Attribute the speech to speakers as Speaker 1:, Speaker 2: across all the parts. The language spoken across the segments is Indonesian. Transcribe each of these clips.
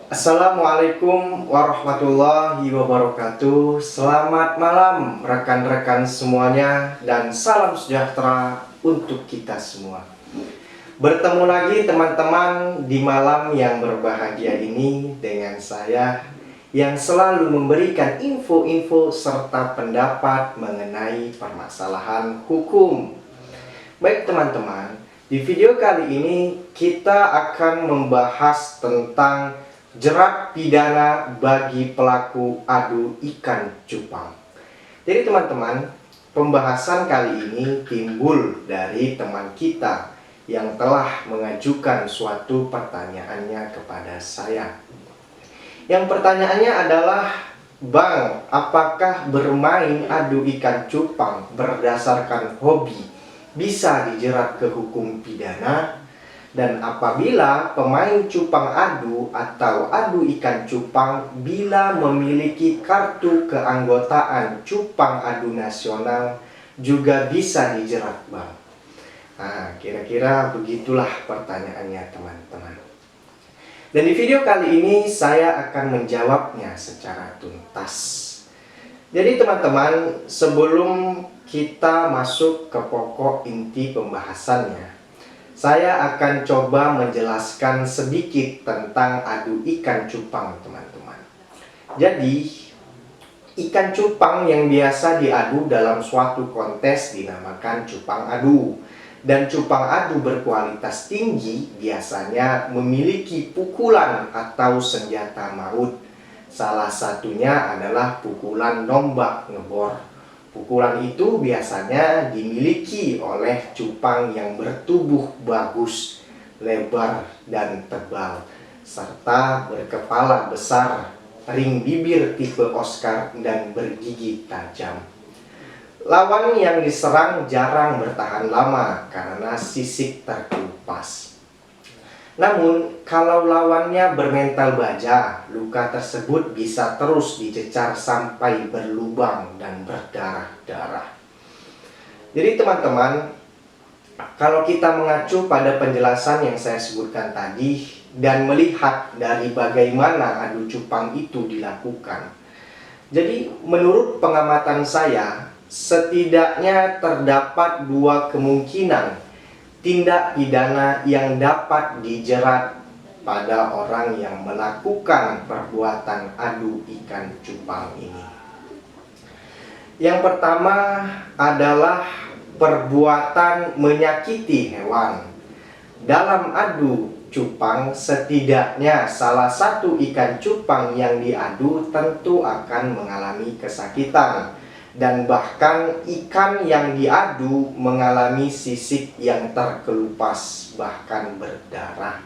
Speaker 1: Assalamualaikum warahmatullahi wabarakatuh. Selamat malam rekan-rekan semuanya dan salam sejahtera untuk kita semua. Bertemu lagi teman-teman di malam yang berbahagia ini dengan saya yang selalu memberikan info-info serta pendapat mengenai permasalahan hukum. Baik teman-teman, di video kali ini kita akan membahas tentang jerat pidana bagi pelaku adu ikan cupang. Jadi teman-teman, pembahasan kali ini timbul dari teman kita yang telah mengajukan suatu pertanyaannya kepada saya. Yang pertanyaannya adalah, Bang, apakah bermain adu ikan cupang berdasarkan hobi bisa dijerat ke hukum pidana? Dan apabila pemain cupang adu atau adu ikan cupang bila memiliki kartu keanggotaan cupang adu nasional juga bisa dijerat, Bang? Nah, kira-kira begitulah pertanyaannya teman-teman. Dan di video kali ini saya akan menjawabnya secara tuntas. Jadi teman-teman, sebelum kita masuk ke pokok inti pembahasannya, saya akan coba menjelaskan sedikit tentang adu ikan cupang, teman-teman. Jadi, ikan cupang yang biasa diadu dalam suatu kontes dinamakan cupang adu. Dan cupang adu berkualitas tinggi biasanya memiliki pukulan atau senjata maut. Salah satunya adalah pukulan nombak ngebor. Pukulan itu biasanya dimiliki oleh cupang yang bertubuh bagus, lebar dan tebal, serta berkepala besar, ring bibir tipe Oscar, dan bergigi tajam. Lawan yang diserang jarang bertahan lama karena sisik terkelupas. Namun, kalau lawannya bermental baja, luka tersebut bisa terus dicecar sampai berlubang dan berdarah-darah. Jadi teman-teman, kalau kita mengacu pada penjelasan yang saya sebutkan tadi dan melihat dari bagaimana adu cupang itu dilakukan, jadi menurut pengamatan saya, setidaknya terdapat dua kemungkinan tindak pidana yang dapat dijerat pada orang yang melakukan perbuatan adu ikan cupang ini. Yang pertama adalah perbuatan menyakiti hewan. Dalam adu cupang, setidaknya salah satu ikan cupang yang diadu tentu akan mengalami kesakitan. Dan bahkan ikan yang diadu mengalami sisik yang terkelupas, bahkan berdarah.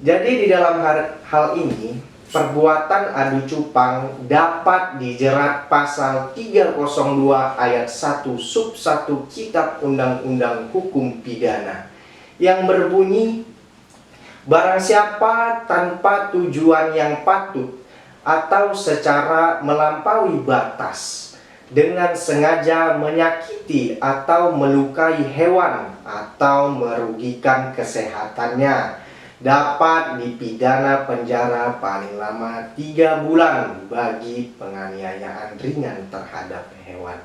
Speaker 1: Jadi di dalam hal ini, perbuatan adu cupang dapat dijerat pasal 302 ayat 1 sub 1 Kitab Undang-Undang Hukum Pidana yang berbunyi, barang siapa tanpa tujuan yang patut atau secara melampaui batas dengan sengaja menyakiti atau melukai hewan atau merugikan kesehatannya dapat dipidana penjara paling lama 3 bulan bagi penganiayaan ringan terhadap hewan.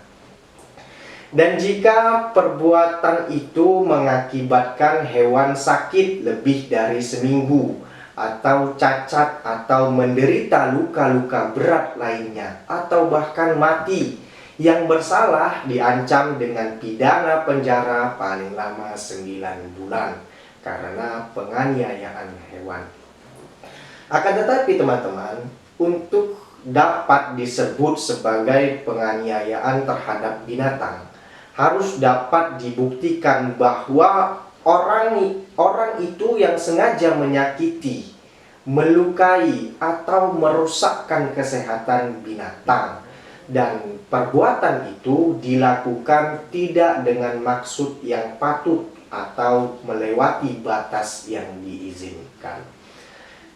Speaker 1: Dan jika perbuatan itu mengakibatkan hewan sakit lebih dari seminggu, atau cacat atau menderita luka-luka berat lainnya, atau bahkan mati, yang bersalah diancam dengan pidana penjara paling lama 9 bulan karena penganiayaan hewan. Akan tetapi teman-teman, untuk dapat disebut sebagai penganiayaan terhadap binatang, harus dapat dibuktikan bahwa orang itu yang sengaja menyakiti, melukai, atau merusakkan kesehatan binatang. Dan perbuatan itu dilakukan tidak dengan maksud yang patut atau melewati batas yang diizinkan.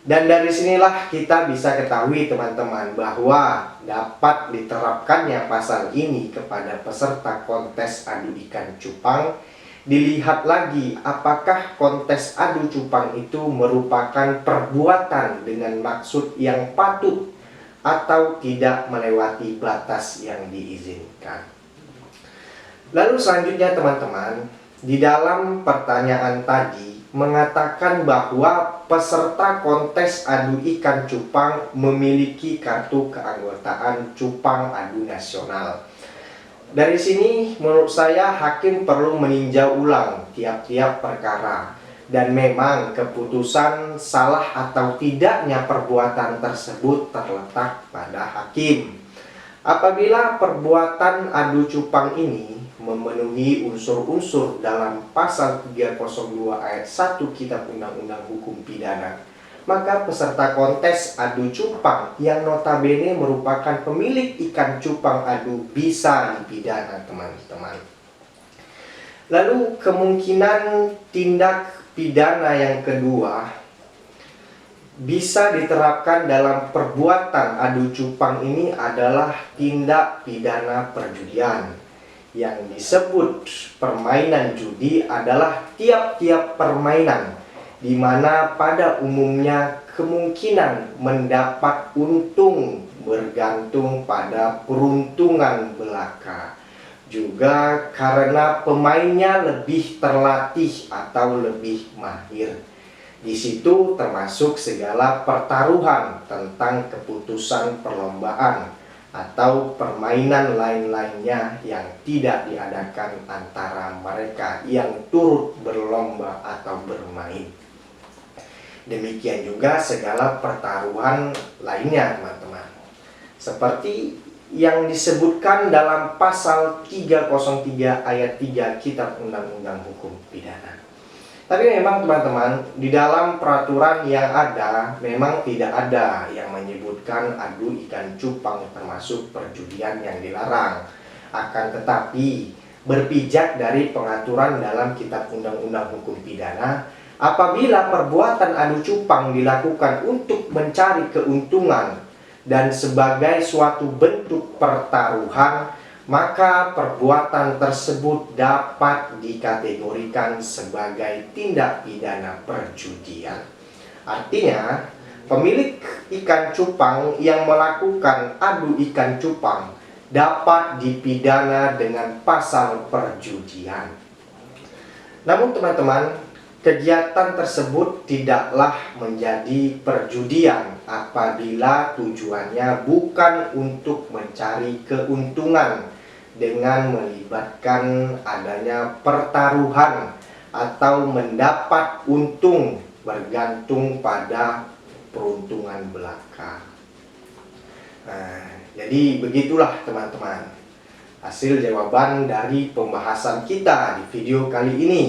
Speaker 1: Dan dari sinilah kita bisa ketahui teman-teman bahwa dapat diterapkannya pasal ini kepada peserta kontes adu ikan cupang dilihat lagi apakah kontes adu cupang itu merupakan perbuatan dengan maksud yang patut atau tidak melewati batas yang diizinkan. Lalu selanjutnya teman-teman, di dalam pertanyaan tadi mengatakan bahwa peserta kontes adu ikan cupang memiliki kartu keanggotaan cupang adu nasional. Dari sini menurut saya hakim perlu meninjau ulang tiap-tiap perkara, dan memang keputusan salah atau tidaknya perbuatan tersebut terletak pada hakim. Apabila perbuatan adu cupang ini memenuhi unsur-unsur dalam pasal 302 ayat 1 Kitab Undang-Undang Hukum Pidana, maka peserta kontes adu cupang yang notabene merupakan pemilik ikan cupang adu bisa dipidana, teman-teman. Lalu kemungkinan tindak pidana yang kedua bisa diterapkan dalam perbuatan adu cupang ini adalah tindak pidana perjudian. Yang disebut permainan judi adalah tiap-tiap permainan di mana pada umumnya kemungkinan mendapat untung bergantung pada peruntungan belaka. Juga karena pemainnya lebih terlatih atau lebih mahir. Di situ termasuk segala pertaruhan tentang keputusan perlombaan atau permainan lain-lainnya yang tidak diadakan antara mereka yang turut berlomba atau bermain. Demikian juga segala pertaruhan lainnya, teman-teman. Seperti yang disebutkan dalam pasal 303 ayat 3 Kitab Undang-Undang Hukum Pidana. Tapi memang teman-teman, di dalam peraturan yang ada memang tidak ada yang menyebutkan adu ikan cupang termasuk perjudian yang dilarang. Akan tetapi, berpijak dari pengaturan dalam Kitab Undang-Undang Hukum Pidana, apabila perbuatan adu cupang dilakukan untuk mencari keuntungan dan sebagai suatu bentuk pertaruhan, maka perbuatan tersebut dapat dikategorikan sebagai tindak pidana perjudian. Artinya, pemilik ikan cupang yang melakukan adu ikan cupang dapat dipidana dengan pasal perjudian. Namun teman-teman, kegiatan tersebut tidaklah menjadi perjudian apabila tujuannya bukan untuk mencari keuntungan dengan melibatkan adanya pertaruhan atau mendapat untung bergantung pada peruntungan belaka. Jadi begitulah teman-teman hasil jawaban dari pembahasan kita di video kali ini.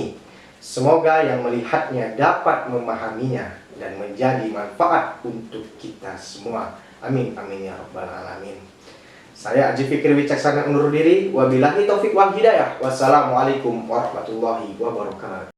Speaker 1: Semoga yang melihatnya dapat memahaminya dan menjadi manfaat untuk kita semua. Amin, amin ya rabbal alamin. Saya Aji Fikri Wicaksana undur diri. Wabillahi taufik wal hidayah. Wassalamualaikum warahmatullahi wabarakatuh.